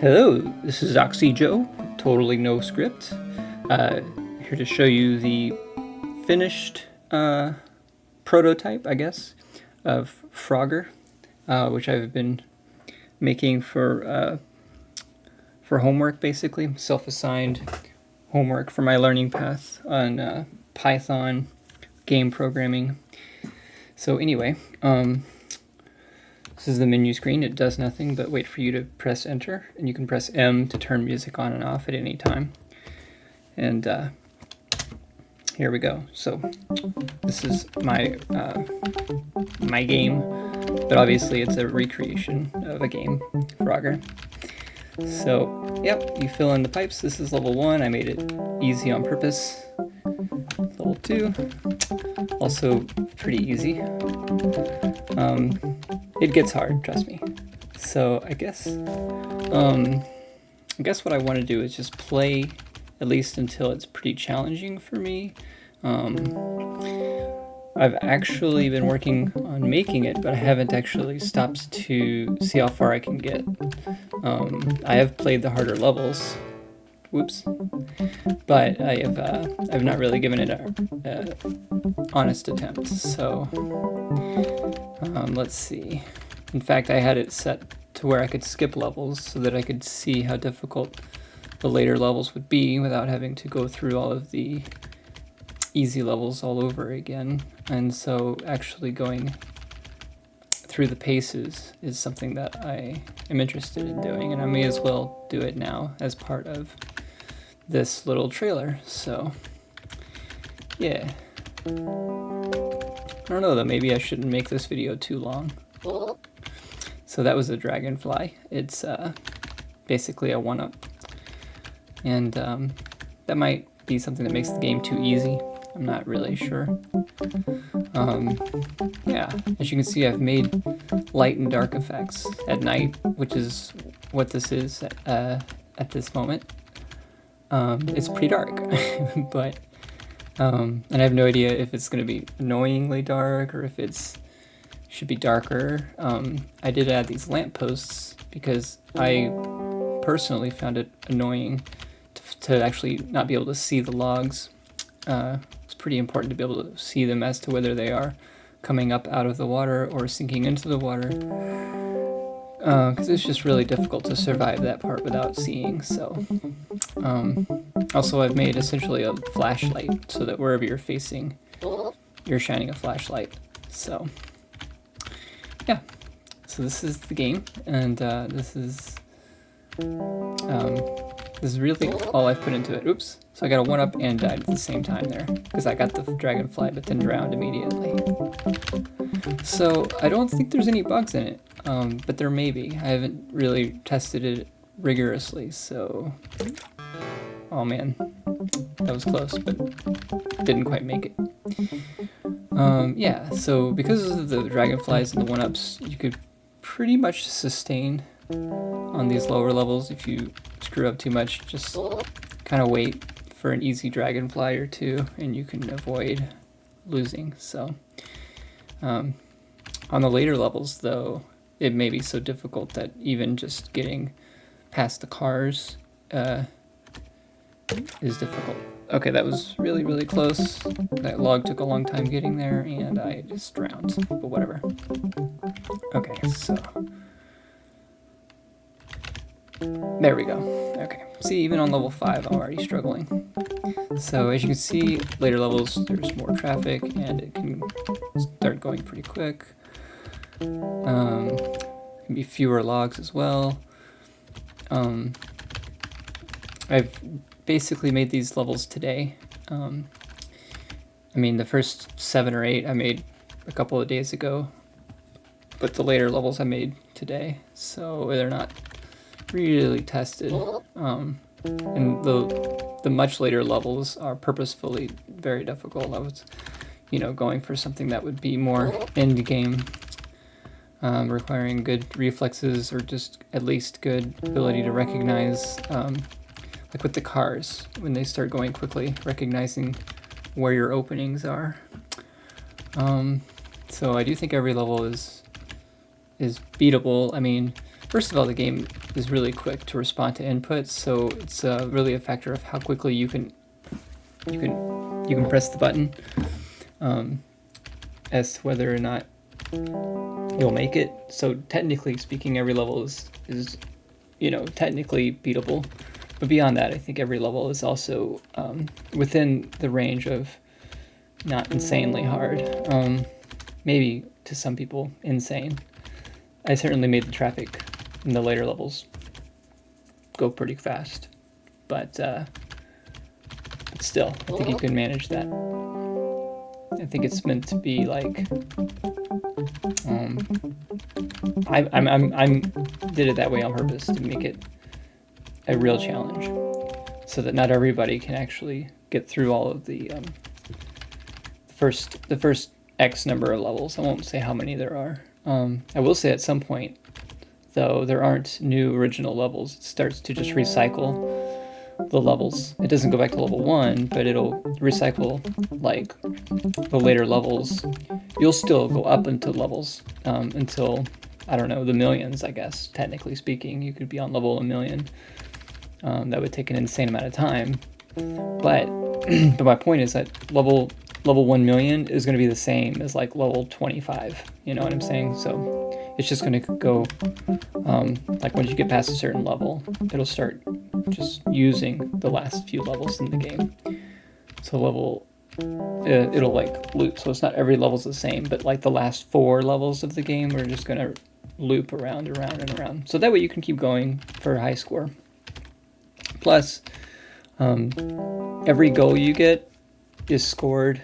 Hello, this is Oxy Joe, totally no script. Here to show you the finished prototype, I guess, of Frogger, which I've been making for homework, basically, self-assigned homework for my learning path on Python game programming. So anyway, this is the menu screen. It does nothing but wait for you to press enter, and you can press M to turn music on and off at any time. And here we go. So this is my my game, but obviously it's a recreation of a game, Frogger. So yep, you fill in the pipes. This is level 1. I made it easy on purpose. Level 2, also pretty easy. It gets hard, trust me. So I guess what I want to do is just play at least until it's pretty challenging for me. I've actually been working on making it, but I haven't actually stopped to see how far I can get. I have played the harder levels. Whoops. But I've not really given it a honest attempt. So let's see. In fact, I had it set to where I could skip levels so that I could see how difficult the later levels would be without having to go through all of the easy levels all over again. And so actually going through the paces is something that I am interested in doing, and I may as well do it now as part of this little trailer. So yeah, I don't know though, maybe I shouldn't make this video too long. So that was a dragonfly. It's basically a 1-up, and that might be something that makes the game too easy. I'm not really sure. Yeah, as you can see, I've made light and dark effects at night, which is what this is at this moment. It's pretty dark, but and I have no idea if it's going to be annoyingly dark or if it's should be darker. I did add these lampposts because I personally found it annoying to actually not be able to see the logs. It's pretty important to be able to see them as to whether they are coming up out of the water or sinking into the water, because it's just really difficult to survive that part without seeing. So also I've made essentially a flashlight so that wherever you're facing, you're shining a flashlight. So yeah, so this is the game, and this is really all I've put into it. Oops. So I got a 1-up and died at the same time there, because I got the dragonfly but then drowned immediately. So I don't think there's any bugs in it, but there may be. I haven't really tested it rigorously, so... Oh man, that was close, but didn't quite make it. Yeah, so because of the dragonflies and the 1-ups, you could pretty much sustain on these lower levels. If you screw up too much, just kind of wait for an easy dragonfly or two and you can avoid losing. So on the later levels though, it may be so difficult that even just getting past the cars is difficult. Okay, that was really, really close. That log took a long time getting there and I just drowned, but whatever. Okay, so there we go. Okay, see, even on level 5 I'm already struggling. So as you can see, later levels there's more traffic and it can start going pretty quick. Can be fewer logs as well. I've basically made these levels today. I mean, the first 7 or 8 I made a couple of days ago, but the later levels I made today, so they're not really tested. And the much later levels are purposefully very difficult. I was, going for something that would be more end game, requiring good reflexes or just at least good ability to recognize, like with the cars, when they start going quickly, recognizing where your openings are. So I do think every level is beatable. I mean, First of all, the game is really quick to respond to inputs, so it's really a factor of how quickly you can press the button as to whether or not you'll make it. So technically speaking, every level is technically beatable, but beyond that, I think every level is also within the range of not insanely hard. Maybe to some people, insane. I certainly made the traffic in the later levels go pretty fast, but still, I think you can manage that. I think it's meant to be like, I did it that way on purpose to make it a real challenge, so that not everybody can actually get through all of the first X number of levels. I won't say how many there are. I will say at some point, though, there aren't new original levels. It starts to just recycle the levels. It doesn't go back to level 1, but it'll recycle like the later levels. You'll still go up into levels until, I don't know, the millions, I guess, technically speaking. You could be on level 1,000,000. That would take an insane amount of time. But my point is that level 1,000,000 is going to be the same as like level 25. You know what I'm saying? So it's just going to go like once you get past a certain level, it'll start just using the last few levels in the game. So it'll like loop. So it's not every level's the same, but like the last 4 levels of the game are just going to loop around and around. So that way you can keep going for a high score. Plus, every goal you get is scored.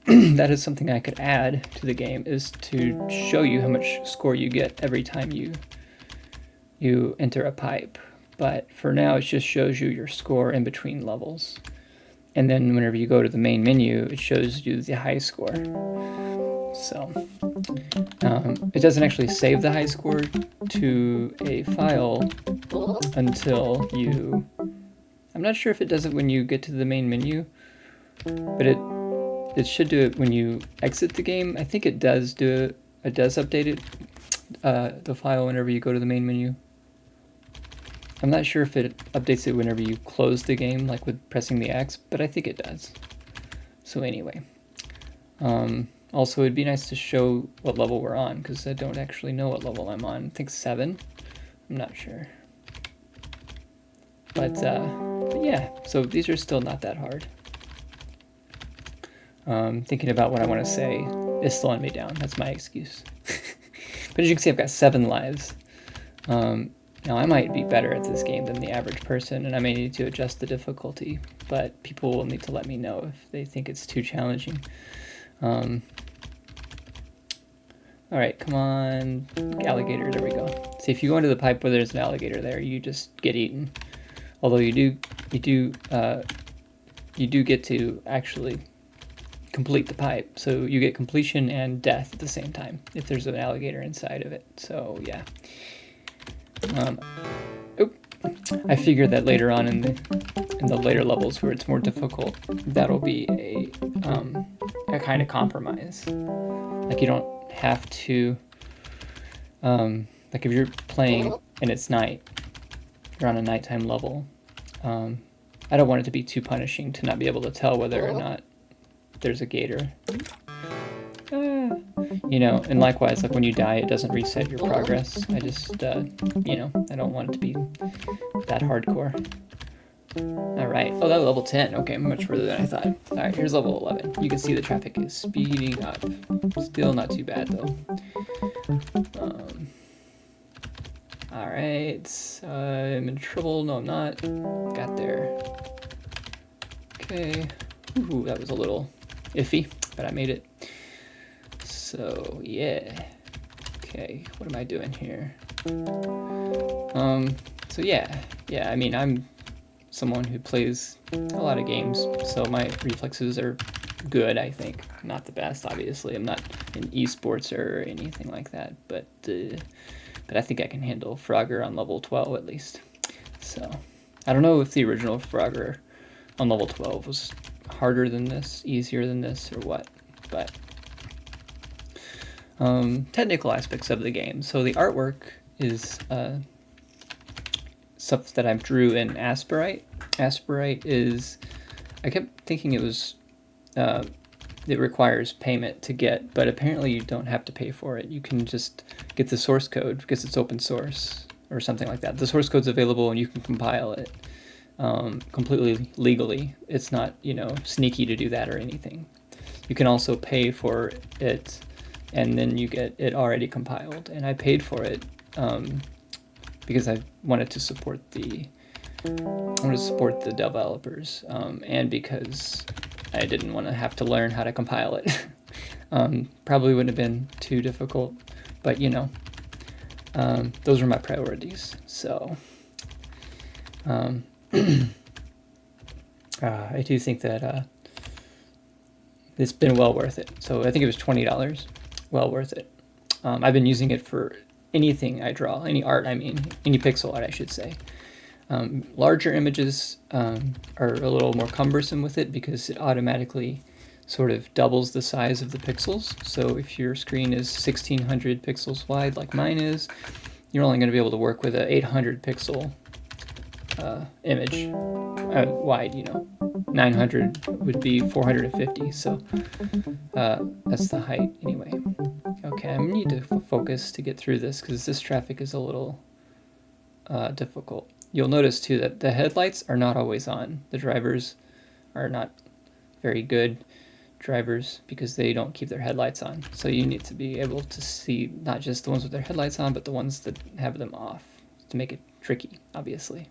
That is something I could add to the game, is to show you how much score you get every time you enter a pipe. But for now, it just shows you your score in between levels. And then whenever you go to the main menu, it shows you the high score. So it doesn't actually save the high score to a file until you... I'm not sure if it does it when you get to the main menu, but it should do it when you exit the game. I think it does do it. It does update it, the file, whenever you go to the main menu. I'm not sure if it updates it whenever you close the game, like with pressing the X, but I think it does. So anyway. Also, it'd be nice to show what level we're on, because I don't actually know what level I'm on. I think 7. I'm not sure. But yeah, so these are still not that hard. Thinking about what I want to say is slowing me down. That's my excuse. But as you can see, I've got 7 lives. Now, I might be better at this game than the average person, and I may need to adjust the difficulty, but people will need to let me know if they think it's too challenging. Alright, come on, alligator, there we go. See, if you go into the pipe where there's an alligator there, you just get eaten. Although you do get to actually complete the pipe, so you get completion and death at the same time if there's an alligator inside of it. So yeah. I figured that later on in the later levels where it's more difficult, that'll be a kind of compromise. Like you don't have to, like if you're playing and it's night, you're on a nighttime level. I don't want it to be too punishing to not be able to tell whether or not there's a gator. You know, and likewise, like when you die, it doesn't reset your progress. I just, you know, I don't want it to be that hardcore. Alright, oh, that was level 10. Okay, much further than I thought. Alright, here's level 11. You can see the traffic is speeding up. Still not too bad, though. Alright, I'm in trouble. No, I'm not. Got there. Okay. Ooh, that was a little iffy, but I made it. So, yeah. Okay, what am I doing here? So yeah, I mean, I'm someone who plays a lot of games, so my reflexes are good, I think. Not the best, obviously. I'm not an esports or anything like that, but I think I can handle Frogger on level 12 at least. So, I don't know if the original Frogger on level 12 was harder than this, easier than this, or what, but technical aspects of the game. So the artwork is stuff that I drew in Aseprite. Aseprite is, I kept thinking it was, it requires payment to get, but apparently you don't have to pay for it. You can just get the source code because it's open source or something like that. The source code's available and you can compile it completely legally. It's not, you know, sneaky to do that or anything. You can also pay for it and then you get it already compiled. And I paid for it because I wanted to support the developers, and because I didn't want to have to learn how to compile it. Probably wouldn't have been too difficult, but you know, those were my priorities. So I do think that it's been well worth it. So I think it was $20, well worth it. I've been using it for anything I draw, any art, I mean, any pixel art, I should say. Larger images are a little more cumbersome with it because it automatically sort of doubles the size of the pixels. So if your screen is 1600 pixels wide like mine is, you're only going to be able to work with an 800 pixel image wide, you know. 900 would be 450, so that's the height anyway. Okay, I need to focus to get through this because this traffic is a little difficult. You'll notice too that the headlights are not always on. The drivers are not very good drivers because they don't keep their headlights on. So you need to be able to see not just the ones with their headlights on, but the ones that have them off to make it tricky, obviously.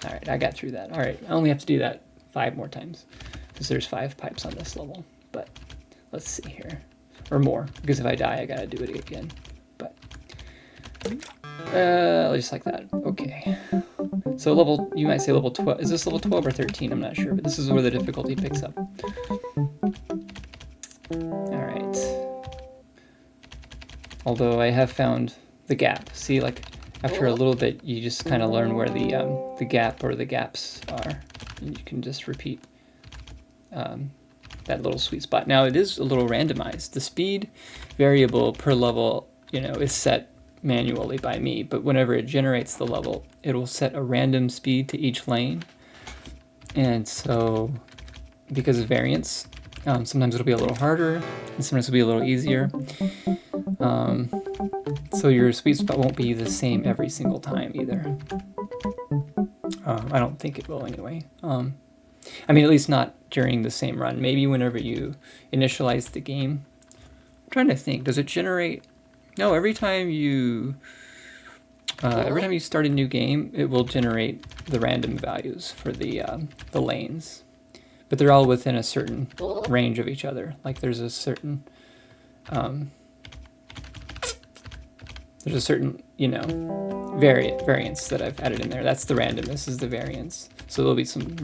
All right, I got through that. All right, I only have to do that 5 more times because there's 5 pipes on this level. But let's see here, or more, because if I die, I gotta do it again. But just like that. Okay. So level, you might say level 12. Is this level 12 or 13? I'm not sure, but this is where the difficulty picks up. All right. Although I have found the gap. See, like after a little bit, you just kind of learn where the gap or the gaps are, and you can just repeat that little sweet spot. Now it is a little randomized. The speed variable per level, you know, is set manually by me, but whenever it generates the level, it will set a random speed to each lane. And so because of variance, sometimes it'll be a little harder and sometimes it'll be a little easier. So your sweet spot won't be the same every single time either. I don't think it will anyway. I mean, at least not during the same run. Maybe whenever you initialize the game. I'm trying to think, does it generate? No, every time you start a new game, it will generate the random values for the lanes, but they're all within a certain range of each other. Like there's a certain you know, variance that I've added in there. That's the random. This is the variance. So there'll be some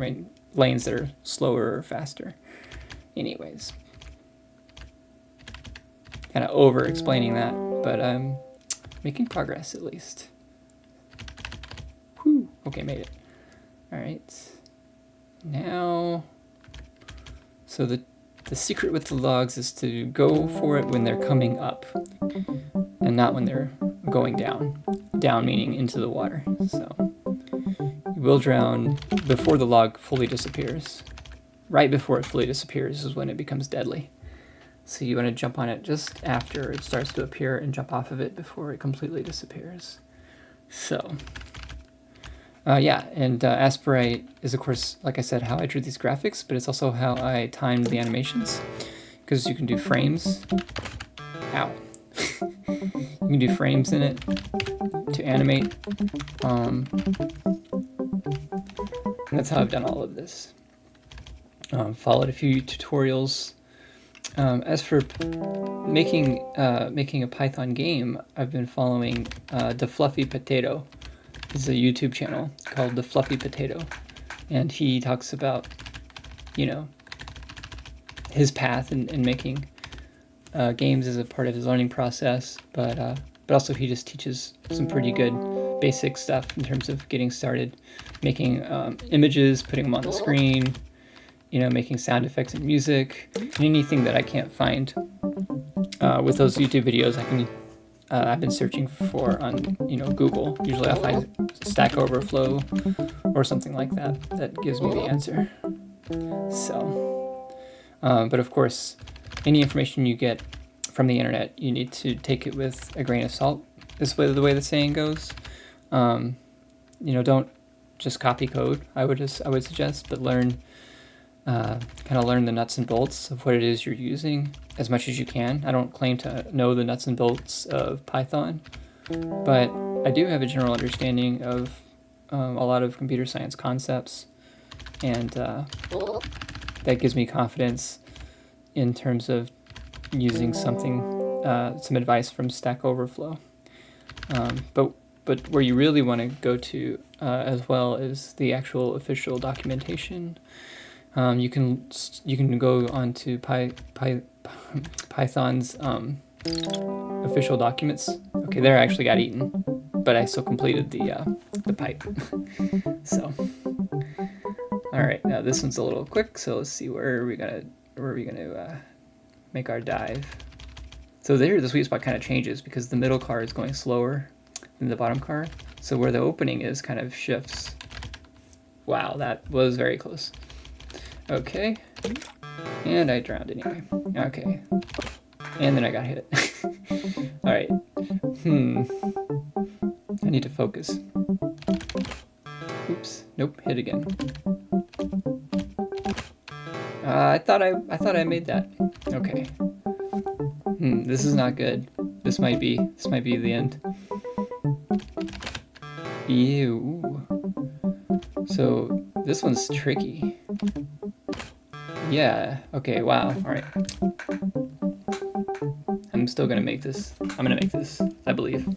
lanes that are slower or faster. Anyways. Kind of over explaining that, but I'm making progress at least. Whew. Okay, made it. All right. Now, so the secret with the logs is to go for it when they're coming up and not when they're going down. Down meaning into the water. So you will drown before the log fully disappears. Right before it fully disappears is when it becomes deadly. So you want to jump on it just after it starts to appear and jump off of it before it completely disappears. So, yeah, and Aseprite is, of course, like I said, how I drew these graphics, but it's also how I timed the animations, because you can do frames. Ow. You can do frames in it to animate. And that's how I've done all of this. Followed a few tutorials. As for making a Python game, I've been following The Fluffy Potato. It's a YouTube channel called The Fluffy Potato, and he talks about, you know, his path in making games as a part of his learning process, but also he just teaches some pretty good basic stuff in terms of getting started, making images, putting them on the screen, you know, making sound effects and music, and anything that I can't find with those YouTube videos, I've been searching for on Google. Usually I'll find Stack Overflow or something like that that gives me the answer. So, but of course, any information you get from the internet, you need to take it with a grain of salt. This is the way the saying goes. Don't just copy code. I would suggest, but learn the nuts and bolts of what it is you're using as much as you can. I don't claim to know the nuts and bolts of Python, but I do have a general understanding of a lot of computer science concepts, and that gives me confidence in terms of using some advice from Stack Overflow. But where you really want to go to as well is the actual official documentation. You can go onto Python's official documents. Okay, there I actually got eaten, but I still completed the pipe. So, all right, now this one's a little quick. So let's see where are we gonna make our dive. So there, the sweet spot kind of changes because the middle car is going slower than the bottom car. So where the opening is kind of shifts. Wow, that was very close. Okay, and I drowned anyway. Okay, and then I got hit. All right. I need to focus. Oops. Nope. Hit again. I thought I made that. Okay. This is not good. This might be the end. Ew. So this one's tricky. Yeah, okay, wow, alright. I'm still gonna make this. I'm gonna make this, I believe.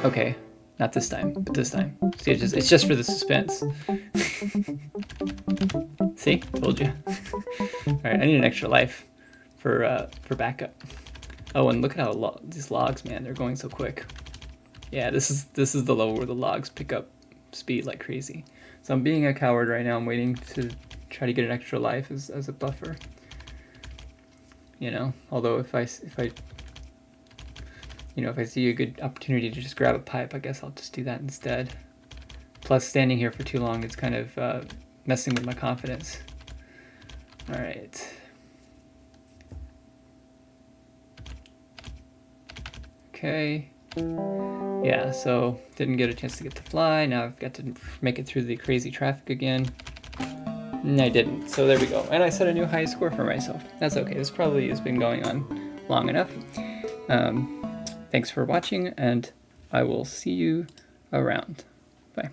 Okay, not this time, but this time. See, it's just for the suspense. See? Told you. Alright, I need an extra life for backup. Oh, and look at how these logs, man, they're going so quick. Yeah, this is the level where the logs pick up speed like crazy. So I'm being a coward right now. I'm waiting to try to get an extra life as a buffer. Although if I see a good opportunity to just grab a pipe, I guess I'll just do that instead. Plus, standing here for too long is kind of messing with my confidence. All right. Okay. Yeah, so didn't get a chance to get to fly. Now I've got to make it through the crazy traffic again. And I didn't, so there we go. And I set a new high score for myself. That's okay, this probably has been going on long enough. Thanks for watching, and I will see you around. Bye.